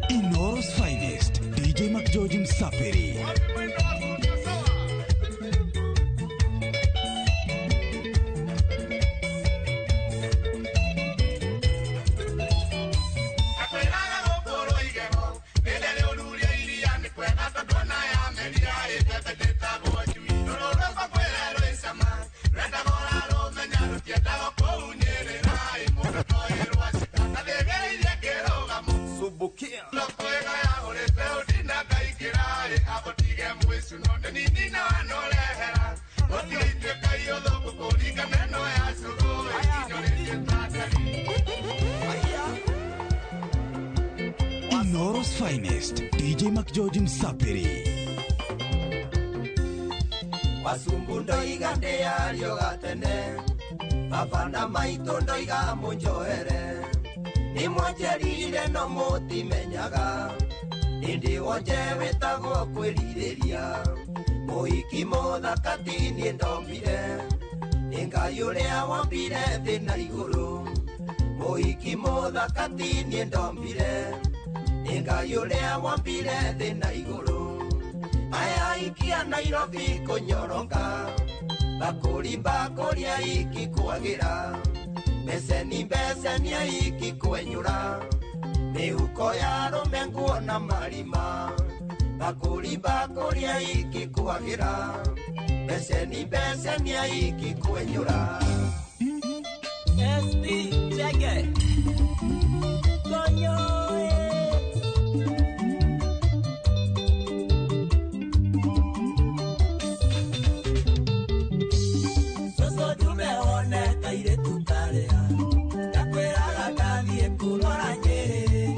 Inoros finest, DJ McGeorge Msafiri. Inoros finest, DJ McGeorge Msafiri. Wasumbundo igande yario gatene, abana maitondo igamunjohere. Nimwanjerire no mutimenyaga, indi wonje wetagwo kwiriria. Muhiki muthakati nie ndombire, Ngai uria wombire thĩ na igũrũ. Muhiki muthakati nie ndombire, Ngai uria wombire thĩ na igũrũ. Aya ikia Nairobi kunyoronga, bakuri iki kwagira. Beseni iki kwenyura, mihuko ya rumenguo na marima. Bakuri iki kwagira, beseni iki kwenyura. SP Jagger Konyo Soso tumeone kaire tutarea Kakweraga kathie kurora Nyeri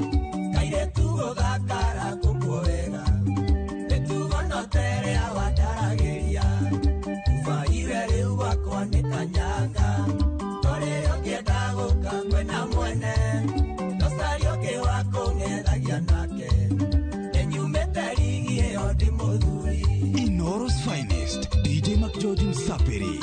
Kaire tugo gakara kukuwega Netugo notere awandaragiria Ufaire riu wakwa ni kanyanga Toreo kienda guka na mwene Nosario ke wako ngethagia nake Nenyumete ligi yo ndi muthuri Inoros finest, DJ McGeorge Msafiri.